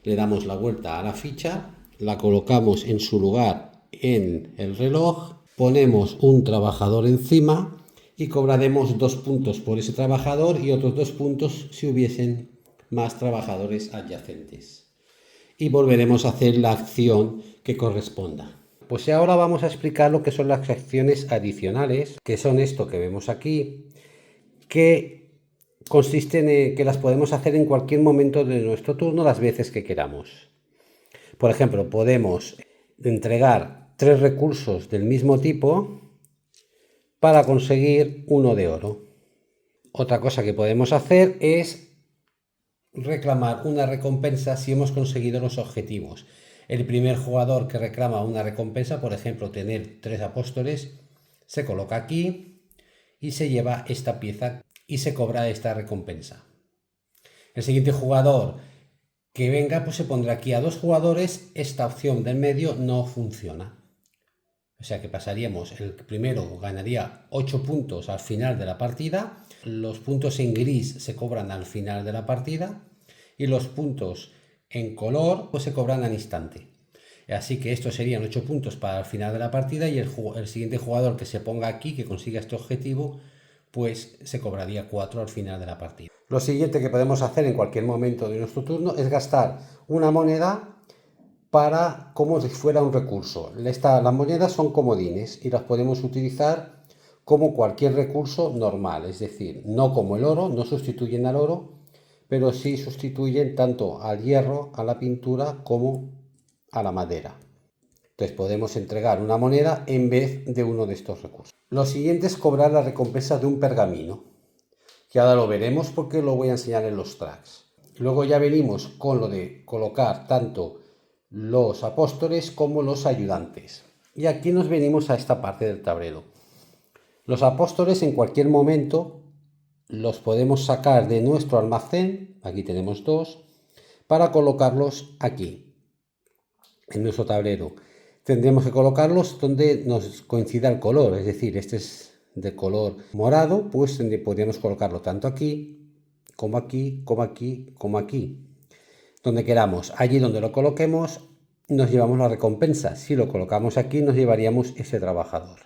S1: Le damos la vuelta a la ficha, la colocamos en su lugar en el reloj, ponemos un trabajador encima y cobraremos 2 puntos por ese trabajador y otros 2 puntos si hubiesen más trabajadores adyacentes. Y volveremos a hacer la acción que corresponda. Pues ahora vamos a explicar lo que son las acciones adicionales, que son esto que vemos aquí, que consisten en que las podemos hacer en cualquier momento de nuestro turno, las veces que queramos. Por ejemplo, podemos entregar 3 recursos del mismo tipo para conseguir 1 de oro. Otra cosa que podemos hacer es reclamar una recompensa si hemos conseguido los objetivos. El primer jugador que reclama una recompensa, por ejemplo, tener 3 apóstoles, se coloca aquí y se lleva esta pieza y se cobra esta recompensa. El siguiente jugador que venga, pues se pondrá aquí a 2 jugadores. Esta opción del medio no funciona. O sea que pasaríamos, el primero ganaría 8 puntos al final de la partida, los puntos en gris se cobran al final de la partida y los puntos en color pues se cobran al instante. Así que estos serían 8 puntos para el final de la partida y el siguiente jugador que se ponga aquí, que consiga este objetivo, pues se cobraría 4 al final de la partida. Lo siguiente que podemos hacer en cualquier momento de nuestro turno es gastar una moneda para como si fuera un recurso. Las monedas son comodines y las podemos utilizar como cualquier recurso normal, es decir, no como el oro, no sustituyen al oro, pero sí sustituyen tanto al hierro, a la pintura, como a la madera. Entonces podemos entregar una moneda en vez de uno de estos recursos. Lo siguiente es cobrar la recompensa de un pergamino, que ahora lo veremos porque lo voy a enseñar en los tracks. Luego ya venimos con lo de colocar tanto los apóstoles como los ayudantes. Y aquí nos venimos a esta parte del tablero. Los apóstoles en cualquier momento los podemos sacar de nuestro almacén, aquí tenemos 2, para colocarlos aquí, en nuestro tablero. Tendremos que colocarlos donde nos coincida el color, es decir, este es de color morado, pues podríamos colocarlo tanto aquí, como aquí, como aquí, como aquí. Donde queramos, allí donde lo coloquemos nos llevamos la recompensa. Si lo colocamos aquí nos llevaríamos ese trabajador.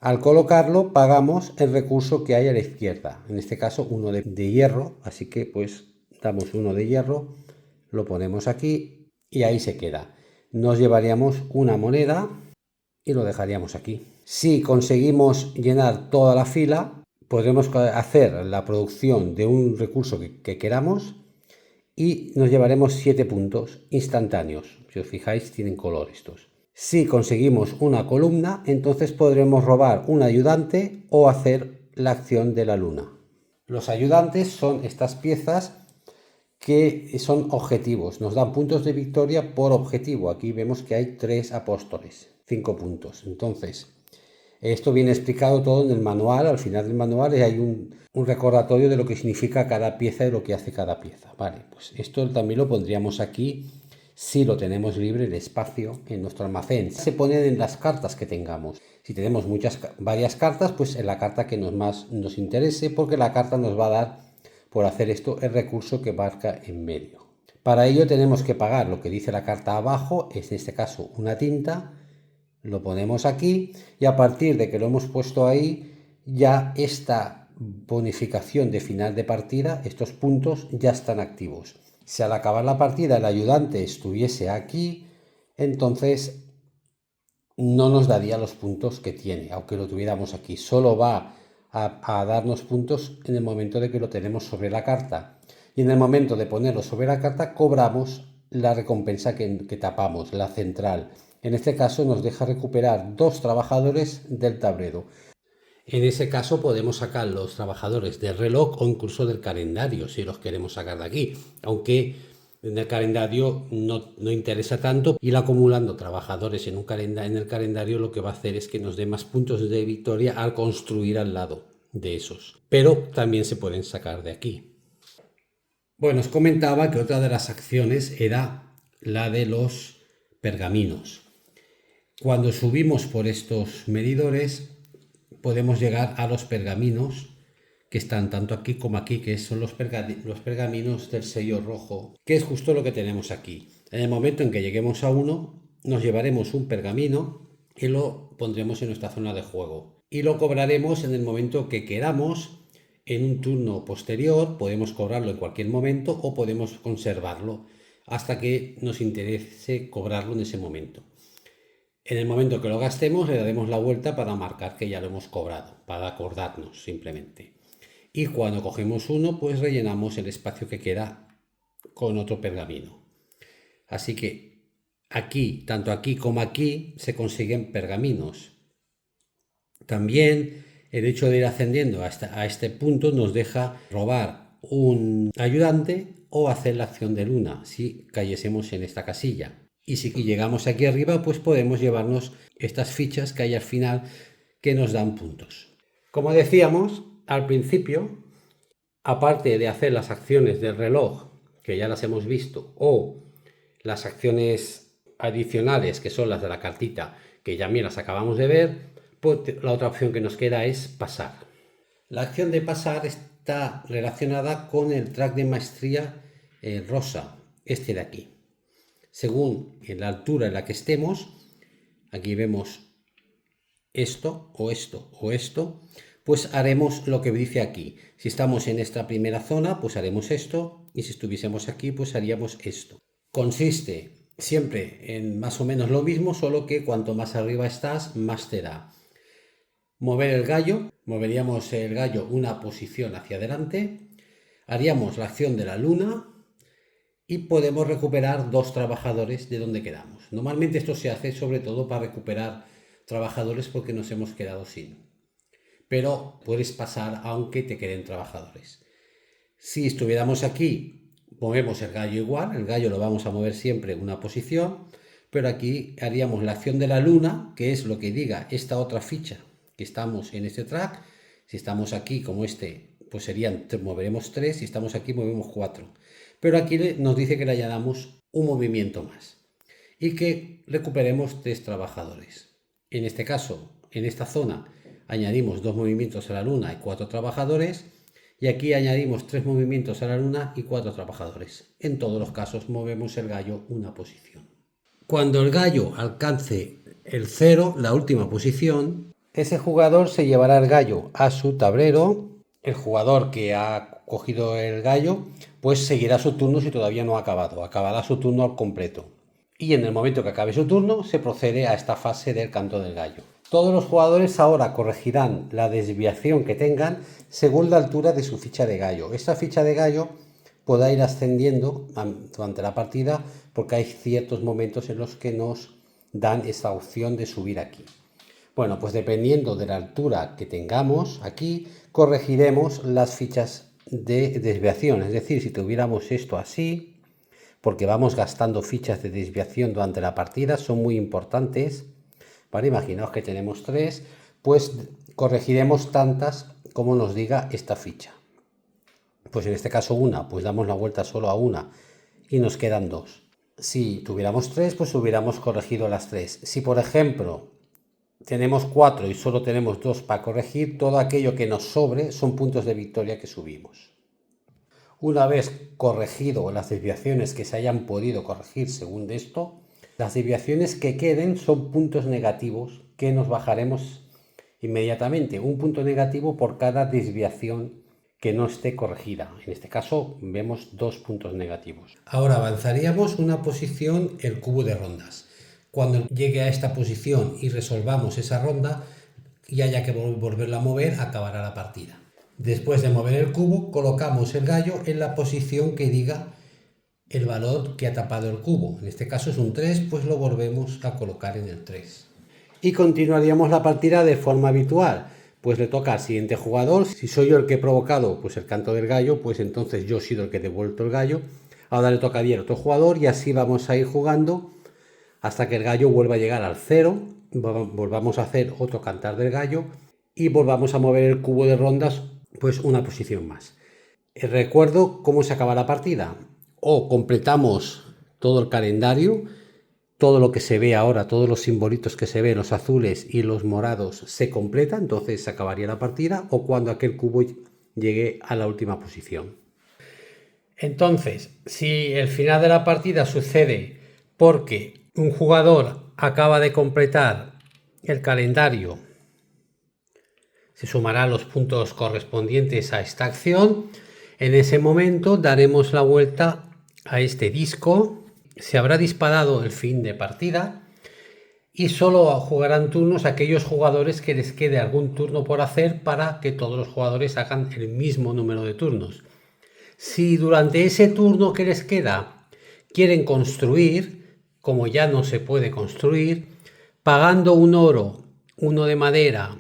S1: Al colocarlo pagamos el recurso que hay a la izquierda, en este caso uno de hierro, así que pues damos uno de hierro, lo ponemos aquí y ahí se queda. Nos llevaríamos una moneda y lo dejaríamos aquí. Si conseguimos llenar toda la fila, podremos hacer la producción de un recurso que queramos y nos llevaremos 7 puntos instantáneos. Si os fijáis, tienen color estos. Si conseguimos una columna, entonces podremos robar un ayudante o hacer la acción de la luna. Los ayudantes son estas piezas que son objetivos, nos dan puntos de victoria por objetivo. Aquí vemos que hay 3 apóstoles, 5 puntos. Entonces, esto viene explicado todo en el manual. Al final del manual hay un recordatorio de lo que significa cada pieza y lo que hace cada pieza. Vale, pues esto también lo pondríamos aquí si lo tenemos libre el espacio en nuestro almacén. Se ponen en las cartas que tengamos. Si tenemos varias cartas, pues en la carta que más nos interese, porque la carta nos va a dar, por hacer esto, el recurso que marca en medio. Para ello tenemos que pagar lo que dice la carta abajo, es en este caso una tinta. Lo ponemos aquí y a partir de que lo hemos puesto ahí, ya esta bonificación de final de partida, estos puntos ya están activos. Si al acabar la partida el ayudante estuviese aquí, entonces no nos daría los puntos que tiene, aunque lo tuviéramos aquí. Solo va a darnos puntos en el momento de que lo tenemos sobre la carta. Y en el momento de ponerlo sobre la carta, cobramos la recompensa que tapamos, la central. En este caso nos deja recuperar 2 trabajadores del tablero. En ese caso podemos sacar los trabajadores del reloj o incluso del calendario, si los queremos sacar de aquí. Aunque en el calendario no interesa tanto, ir acumulando trabajadores en el calendario lo que va a hacer es que nos dé más puntos de victoria al construir al lado de esos. Pero también se pueden sacar de aquí. Bueno, os comentaba que otra de las acciones era la de los pergaminos. Cuando subimos por estos medidores podemos llegar a los pergaminos que están tanto aquí como aquí, que son los pergaminos del sello rojo, que es justo lo que tenemos aquí. En el momento en que lleguemos a uno, nos llevaremos un pergamino y lo pondremos en nuestra zona de juego. Y lo cobraremos en el momento que queramos, en un turno posterior. Podemos cobrarlo en cualquier momento o podemos conservarlo hasta que nos interese cobrarlo en ese momento. En el momento que lo gastemos, le daremos la vuelta para marcar que ya lo hemos cobrado, para acordarnos simplemente. Y cuando cogemos uno, pues rellenamos el espacio que queda con otro pergamino. Así que aquí, tanto aquí como aquí, se consiguen pergaminos. También el hecho de ir ascendiendo a este punto nos deja robar un ayudante o hacer la acción de luna si cayésemos en esta casilla. Y si llegamos aquí arriba, pues podemos llevarnos estas fichas que hay al final que nos dan puntos. Como decíamos al principio, aparte de hacer las acciones del reloj, que ya las hemos visto, o las acciones adicionales, que son las de la cartita, que ya las acabamos de ver, pues la otra opción que nos queda es pasar. La acción de pasar está relacionada con el track de maestría rosa, este de aquí. Según en la altura en la que estemos, aquí vemos esto o esto o esto, pues haremos lo que dice aquí. Si estamos en esta primera zona, pues haremos esto, y si estuviésemos aquí, pues haríamos esto. Consiste siempre en más o menos lo mismo, solo que cuanto más arriba estás, más te da. Mover el gallo, moveríamos el gallo una posición hacia adelante, haríamos la acción de la luna, y podemos recuperar 2 trabajadores de donde quedamos. Normalmente esto se hace sobre todo para recuperar trabajadores porque nos hemos quedado sin. Pero puedes pasar aunque te queden trabajadores. Si estuviéramos aquí, movemos el gallo igual. El gallo lo vamos a mover siempre en una posición. Pero aquí haríamos la acción de la luna, que es lo que diga esta otra ficha que estamos en este track. Si estamos aquí como este, pues moveremos 3. Si estamos aquí, movemos 4. Pero aquí nos dice que le añadamos un movimiento más y que recuperemos 3 trabajadores. En este caso, en esta zona, añadimos 2 movimientos a la luna y 4 trabajadores, y aquí añadimos 3 movimientos a la luna y 4 trabajadores. En todos los casos movemos el gallo una posición. Cuando el gallo alcance el 0, la última posición, ese jugador se llevará el gallo a su tablero. El jugador que ha cogido el gallo, pues seguirá su turno si todavía no ha acabado. Acabará su turno al completo. Y en el momento que acabe su turno, se procede a esta fase del canto del gallo. Todos los jugadores ahora corregirán la desviación que tengan según la altura de su ficha de gallo. Esta ficha de gallo podrá ir ascendiendo durante la partida porque hay ciertos momentos en los que nos dan esta opción de subir aquí. Bueno, pues dependiendo de la altura que tengamos aquí, corregiremos las fichas de desviación. Es decir, si tuviéramos esto así, porque vamos gastando fichas de desviación durante la partida, son muy importantes. Vale, imaginaos que tenemos 3, pues corregiremos tantas como nos diga esta ficha. Pues en este caso una, pues damos la vuelta solo a una y nos quedan 2. Si tuviéramos 3, pues hubiéramos corregido las 3. Si por ejemplo tenemos 4 y solo tenemos 2 para corregir, todo aquello que nos sobre son puntos de victoria que subimos. Una vez corregido las desviaciones que se hayan podido corregir según esto, las desviaciones que queden son puntos negativos que nos bajaremos inmediatamente. Un punto negativo por cada desviación que no esté corregida. En este caso vemos 2 puntos negativos. Ahora avanzaríamos una posición el cubo de rondas. Cuando llegue a esta posición y resolvamos esa ronda y haya que volverla a mover, acabará la partida. Después de mover el cubo, colocamos el gallo en la posición que diga el valor que ha tapado el cubo. En este caso es un 3, pues lo volvemos a colocar en el 3. Y continuaríamos la partida de forma habitual. Pues le toca al siguiente jugador. Si soy yo el que he provocado pues el canto del gallo, pues entonces yo he sido el que he devuelto el gallo. Ahora le tocaría a otro jugador y así vamos a ir jugando hasta que el gallo vuelva a llegar al 0, volvamos a hacer otro cantar del gallo y volvamos a mover el cubo de rondas pues una posición más. Recuerdo cómo se acaba la partida. O completamos todo el calendario, todo lo que se ve ahora, todos los simbolitos que se ven, los azules y los morados se completan, entonces se acabaría la partida, o cuando aquel cubo llegue a la última posición. Entonces, si el final de la partida sucede porque un jugador acaba de completar el calendario, se sumarán los puntos correspondientes a esta acción. En ese momento daremos la vuelta a este disco, se habrá disparado el fin de partida y solo jugarán turnos aquellos jugadores que les quede algún turno por hacer para que todos los jugadores hagan el mismo número de turnos. Si durante ese turno que les queda quieren construir, como ya no se puede construir, pagando un oro, uno de madera,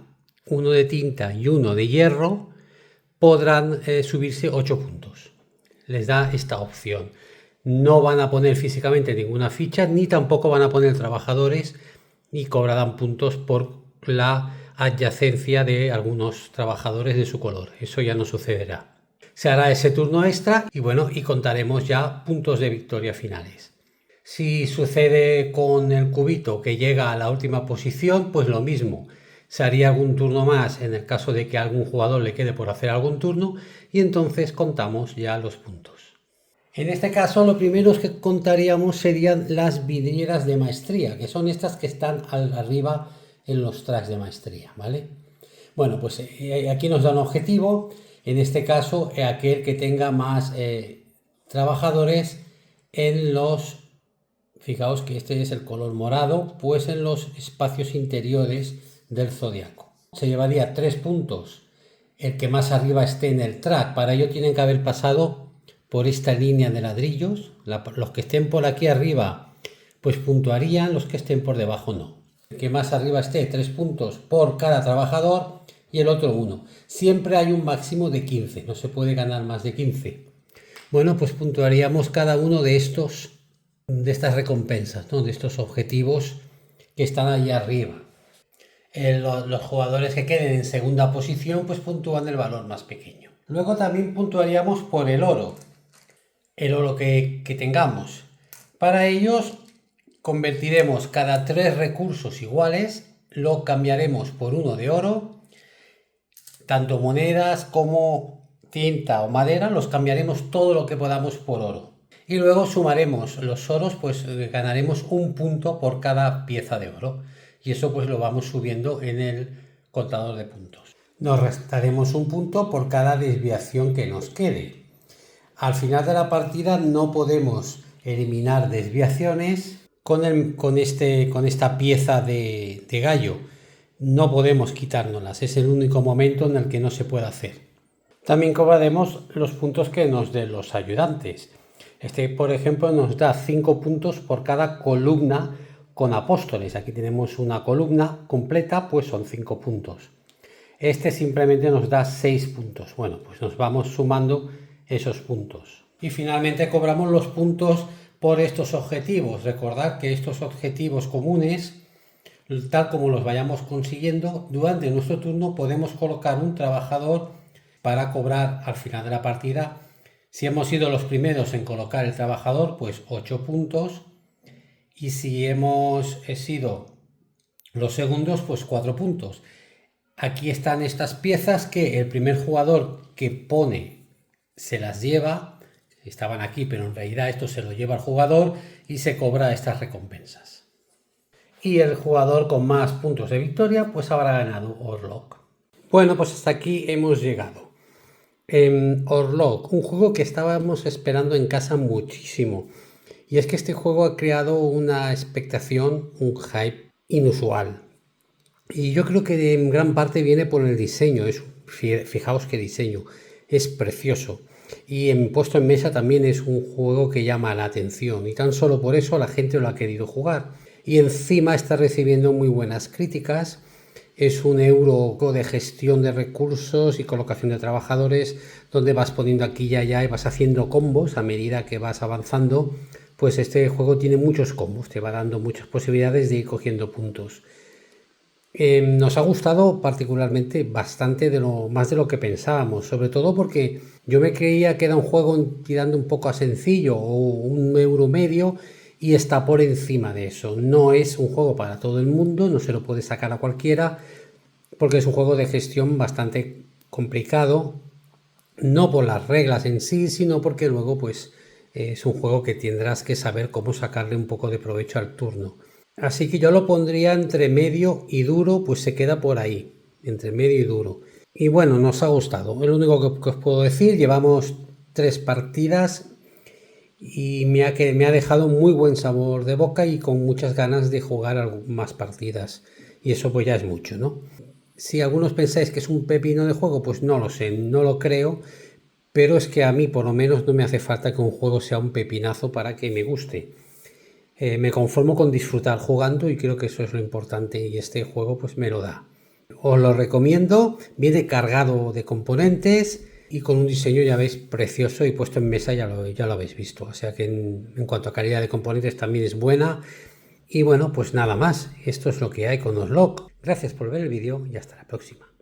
S1: uno de tinta y uno de hierro, podrán subirse 8 puntos. Les da esta opción. No van a poner físicamente ninguna ficha, ni tampoco van a poner trabajadores, ni cobrarán puntos por la adyacencia de algunos trabajadores de su color. Eso ya no sucederá. Se hará ese turno extra y bueno, y contaremos ya puntos de victoria finales. Si sucede con el cubito que llega a la última posición, pues lo mismo. Se haría algún turno más en el caso de que a algún jugador le quede por hacer algún turno y entonces contamos ya los puntos. En este caso lo primero que contaríamos serían las vidrieras de maestría, que son estas que están arriba en los tracks de maestría, ¿vale? Bueno, pues aquí nos da un objetivo. En este caso, aquel que tenga más trabajadores en los, fijaos que este es el color morado, pues en los espacios interiores del zodiaco. Se llevaría 3 puntos el que más arriba esté en el track. Para ello tienen que haber pasado por esta línea de ladrillos. Los que estén por aquí arriba, pues puntuarían, los que estén por debajo no. El que más arriba esté, 3 puntos por cada trabajador, y el otro 1. Siempre hay un máximo de 15, no se puede ganar más de 15. Bueno, pues puntuaríamos cada uno de estas recompensas, ¿no? De estos objetivos que están allí arriba. Los jugadores que queden en segunda posición pues puntúan el valor más pequeño. Luego también puntuaríamos por el oro que tengamos. Para ellos convertiremos cada 3 recursos iguales, lo cambiaremos por 1 de oro. Tanto monedas como tinta o madera los cambiaremos todo lo que podamos por oro. Y luego sumaremos los oros, pues ganaremos 1 punto por cada pieza de oro. Y eso pues lo vamos subiendo en el contador de puntos. Nos restaremos 1 punto por cada desviación que nos quede. Al final de la partida no podemos eliminar desviaciones con esta pieza de gallo. No podemos quitárnoslas, es el único momento en el que no se puede hacer. También cobraremos los puntos que nos den los ayudantes. Este, por ejemplo, nos da 5 puntos por cada columna con apóstoles. Aquí tenemos una columna completa, pues son 5 puntos. Este simplemente nos da 6 puntos. Bueno, pues nos vamos sumando esos puntos. Y finalmente cobramos los puntos por estos objetivos. Recordad que estos objetivos comunes, tal como los vayamos consiguiendo, durante nuestro turno podemos colocar un trabajador para cobrar al final de la partida. Si hemos sido los primeros en colocar el trabajador, pues 8 puntos. Y si hemos sido los segundos, pues 4 puntos. Aquí están estas piezas que el primer jugador que pone se las lleva. Estaban aquí, pero en realidad esto se lo lleva al jugador y se cobra estas recompensas. Y el jugador con más puntos de victoria pues habrá ganado Orlok. Bueno, pues hasta aquí hemos llegado. Orlok, un juego que estábamos esperando en casa muchísimo. Y es que este juego ha creado una expectación, un hype inusual. Y yo creo que en gran parte viene por el diseño. Fijaos qué diseño, es precioso. Y puesto en mesa también es un juego que llama la atención. Y tan solo por eso la gente lo ha querido jugar. Y encima está recibiendo muy buenas críticas. Es un euro de gestión de recursos y colocación de trabajadores, donde vas poniendo aquí y allá y vas haciendo combos a medida que vas avanzando. Pues este juego tiene muchos combos, te va dando muchas posibilidades de ir cogiendo puntos. Nos ha gustado particularmente bastante, más de lo que pensábamos, sobre todo porque yo me creía que era un juego tirando un poco a sencillo o un euro medio, y está por encima de eso. No es un juego para todo el mundo, no se lo puede sacar a cualquiera, porque es un juego de gestión bastante complicado no por las reglas en sí, sino porque luego pues es un juego que tendrás que saber cómo sacarle un poco de provecho al turno. Así que yo lo pondría entre medio y duro, pues se queda por ahí, entre medio y duro. Y bueno, nos ha gustado. Es lo único que os puedo decir. Llevamos 3 partidas y me ha dejado muy buen sabor de boca y con muchas ganas de jugar más partidas. Y eso pues ya es mucho, ¿no? Si algunos pensáis que es un pepino de juego, pues no lo sé, no lo creo. Pero es que a mí por lo menos no me hace falta que un juego sea un pepinazo para que me guste. Me conformo con disfrutar jugando y creo que eso es lo importante y este juego pues me lo da. Os lo recomiendo, viene cargado de componentes y con un diseño ya veis precioso y puesto en mesa ya lo habéis visto. O sea que en cuanto a calidad de componentes también es buena. Y bueno, pues nada más, esto es lo que hay con Oslock. Gracias por ver el vídeo y hasta la próxima.